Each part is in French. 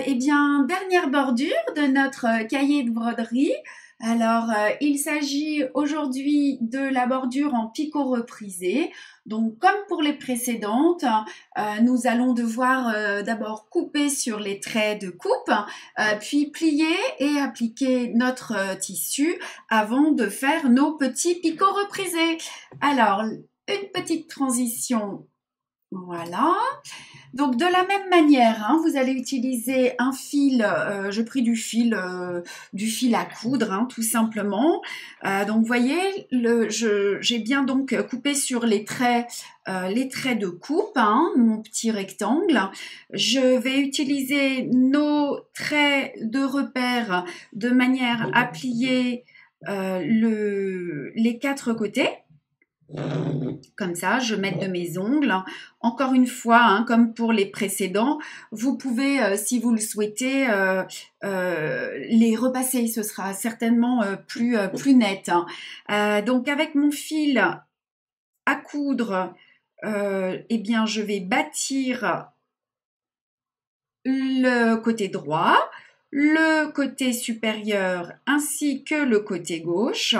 eh bien, dernière bordure de notre cahier de broderie. Alors, il s'agit aujourd'hui de la bordure en picot reprisé. Donc, comme pour les précédentes, nous allons devoir d'abord couper sur les traits de coupe, puis plier et appliquer notre tissu avant de faire nos petits picots reprisés. Alors, une petite transition. Voilà. Donc de la même manière, hein, vous allez utiliser un fil, j'ai pris du fil à coudre, hein, tout simplement. Donc vous voyez, j'ai bien donc coupé sur les traits de coupe, hein, mon petit rectangle. Je vais utiliser nos traits de repère de manière à plier les quatre côtés. Comme ça, je mets de mes ongles. Encore une fois, hein, comme pour les précédents, vous pouvez, si vous le souhaitez, les repasser. Ce sera certainement plus net. Hein. Donc, avec mon fil à coudre, eh bien, je vais bâtir le côté droit, le côté supérieur ainsi que le côté gauche,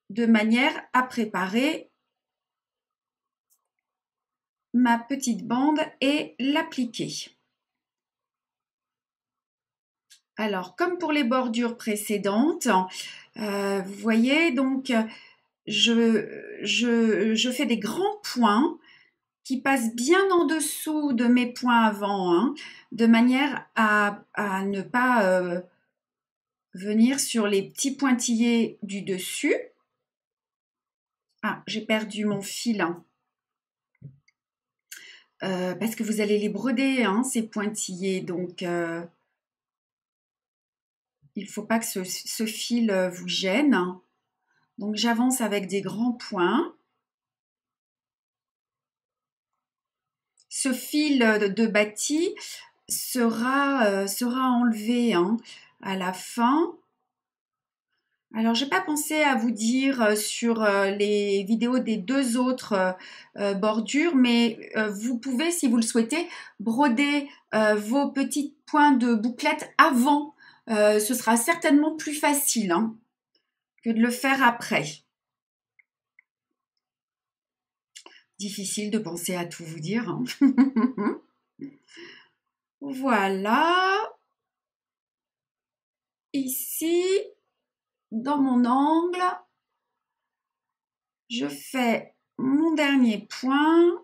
de manière à préparer ma petite bande et l'appliquer. Alors, comme pour les bordures précédentes, vous voyez, donc, je fais des grands points qui passent bien en dessous de mes points avant, hein, de manière à ne pas venir sur les petits pointillés du dessus. Ah, j'ai perdu mon fil. Hein. Parce que vous allez les broder, hein, ces pointillés. Donc, il ne faut pas que ce fil vous gêne. Donc, j'avance avec des grands points. Ce fil de bâti sera enlevé, hein, à la fin. Alors, je n'ai pas pensé à vous dire sur les vidéos des deux autres bordures, mais vous pouvez, si vous le souhaitez, broder vos petits points de bouclette avant. Ce sera certainement plus facile, hein, que de le faire après. Difficile de penser à tout vous dire. Hein. Voilà. Ici, dans mon angle, je fais mon dernier point.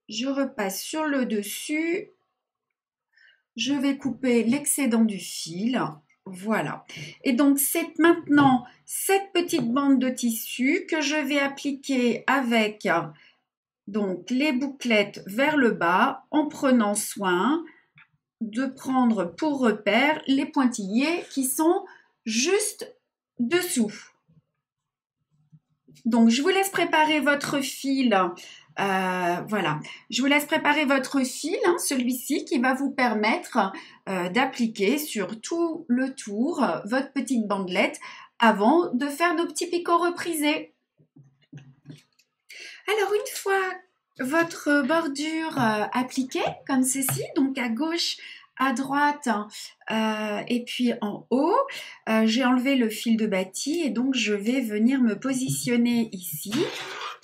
Je repasse sur le dessus. Je vais couper l'excédent du fil. Voilà. Et donc, c'est maintenant cette petite bande de tissu que je vais appliquer avec donc, les bouclettes vers le bas en prenant soin de prendre pour repère les pointillés qui sont juste dessous. Donc, je vous laisse préparer votre fil. Voilà, je vous laisse préparer votre fil, hein, celui-ci qui va vous permettre d'appliquer sur tout le tour votre petite bandelette avant de faire nos petits picots reprisés. Alors, une fois votre bordure appliquée comme ceci, donc à gauche, à droite et puis en haut, j'ai enlevé le fil de bâti et donc je vais venir me positionner ici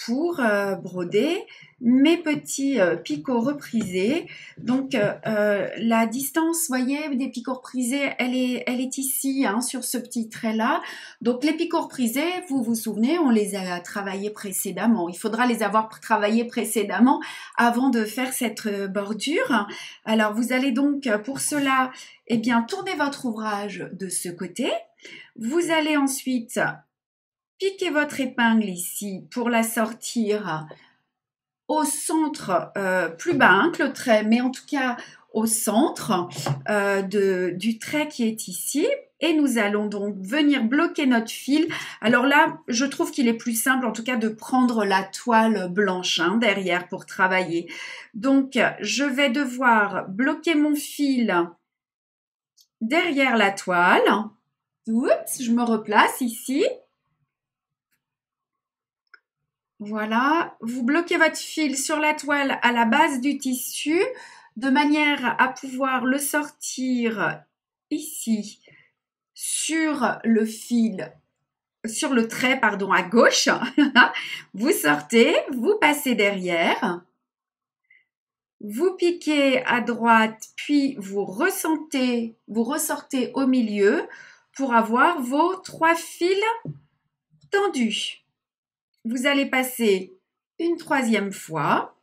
pour broder mes petits picots reprisés. Donc la distance, voyez, des picots reprisés, elle est ici, hein, sur ce petit trait-là. Donc les picots reprisés, vous vous souvenez, on les a travaillés précédemment. Il faudra les avoir travaillés précédemment avant de faire cette bordure. Alors vous allez donc pour cela, eh bien, tourner votre ouvrage de ce côté. Vous allez ensuite piquez votre épingle ici pour la sortir au centre, plus bas hein, que le trait, mais en tout cas au centre du trait qui est ici. Et nous allons donc venir bloquer notre fil. Alors là, je trouve qu'il est plus simple en tout cas de prendre la toile blanche hein, derrière pour travailler. Donc, je vais devoir bloquer mon fil derrière la toile. Oups, je me replace ici. Voilà, vous bloquez votre fil sur la toile à la base du tissu de manière à pouvoir le sortir ici sur le fil, sur le trait, pardon, à gauche. Vous sortez, vous passez derrière, vous piquez à droite, puis vous ressortez au milieu pour avoir vos 3 fils tendus. Vous allez passer une 3e fois.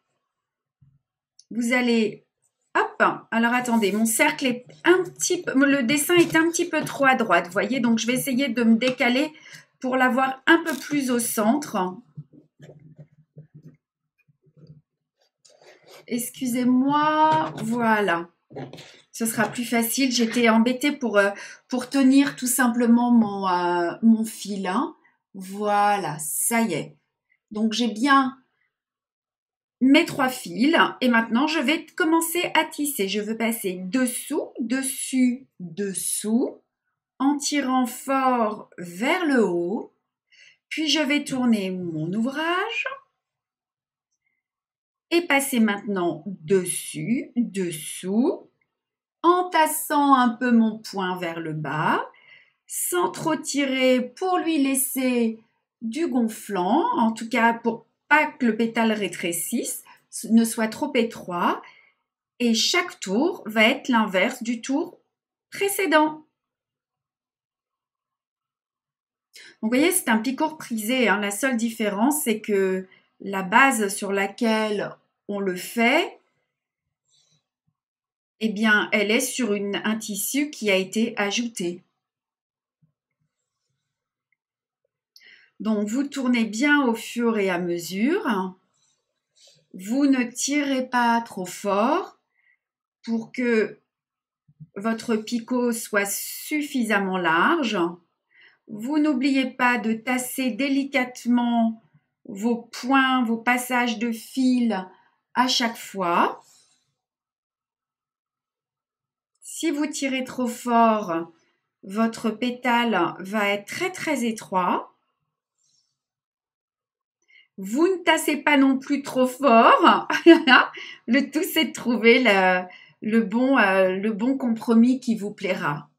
Vous allez, hop, alors attendez, mon cercle est un petit peu, le dessin est un petit peu trop à droite, vous voyez, donc je vais essayer de me décaler pour l'avoir un peu plus au centre. Excusez-moi, voilà. Ce sera plus facile. J'étais embêtée pour tenir tout simplement mon fil. Hein. Voilà, ça y est. Donc, j'ai bien mes 3 fils. Et maintenant, je vais commencer à tisser. Je veux passer dessous, dessus, dessous, en tirant fort vers le haut. Puis, je vais tourner mon ouvrage. Et passer maintenant dessus, dessous, en tassant un peu mon poing vers le bas, sans trop tirer pour lui laisser du gonflant, en tout cas pour pas que le pétale rétrécisse, ne soit trop étroit. Et chaque tour va être l'inverse du tour précédent. Donc, vous voyez, c'est un picot prisé. Hein. La seule différence, c'est que la base sur laquelle on le fait, eh bien, elle est sur un tissu qui a été ajouté. Donc, vous tournez bien au fur et à mesure. Vous ne tirez pas trop fort pour que votre picot soit suffisamment large. Vous n'oubliez pas de tasser délicatement vos points, vos passages de fil à chaque fois. Si vous tirez trop fort, votre pétale va être très très étroit. Vous ne tassez pas non plus trop fort. Le tout, c'est de trouver le bon compromis qui vous plaira.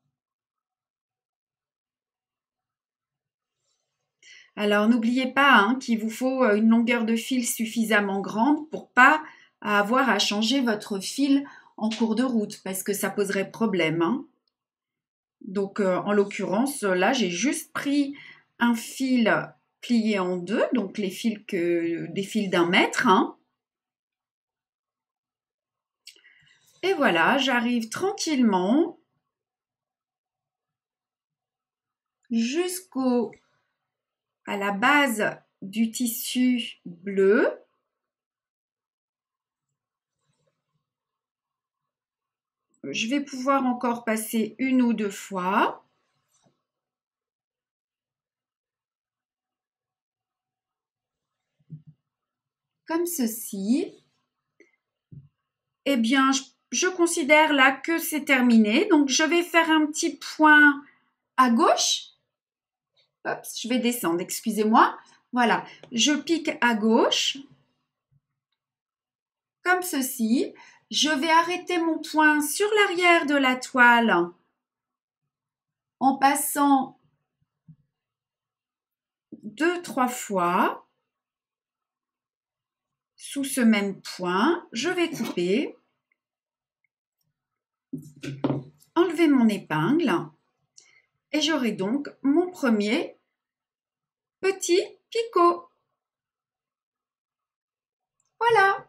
Alors, n'oubliez pas hein, qu'il vous faut une longueur de fil suffisamment grande pour pas avoir à changer votre fil en cours de route parce que ça poserait problème. Hein. Donc, en l'occurrence, là, j'ai juste pris un fil plié en 2, donc des fils d'1 mètre. Hein. Et voilà, j'arrive tranquillement à la base du tissu bleu. Je vais pouvoir encore passer 1 ou 2 fois. Comme ceci. Eh bien, je considère là que c'est terminé. Donc, je vais faire un petit point à gauche. Hop, je vais descendre, excusez-moi. Voilà, je pique à gauche. Comme ceci. Je vais arrêter mon poing sur l'arrière de la toile en passant 2-3 fois sous ce même point. Je vais couper, enlever mon épingle et j'aurai donc mon premier petit picot. Voilà.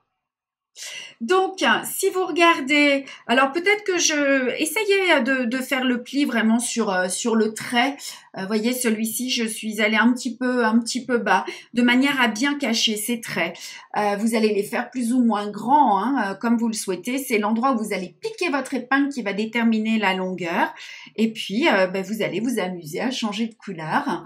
Donc, si vous regardez, alors peut-être que essayez de faire le pli vraiment sur le trait. Voyez, celui-ci, je suis allée un petit peu bas, de manière à bien cacher ces traits. Vous allez les faire plus ou moins grands, hein, comme vous le souhaitez. C'est l'endroit où vous allez piquer votre épingle qui va déterminer la longueur. Et puis, vous allez vous amuser à changer de couleur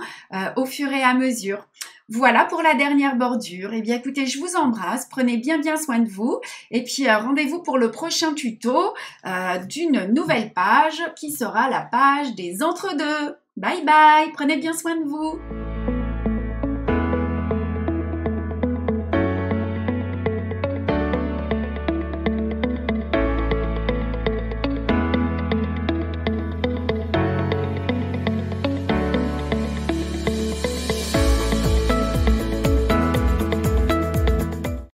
au fur et à mesure. Voilà pour la dernière bordure. Eh bien, écoutez, je vous embrasse. Prenez bien soin de vous. Et puis, rendez-vous pour le prochain tuto d'une nouvelle page qui sera la page des entre-deux. Bye bye. Prenez bien soin de vous.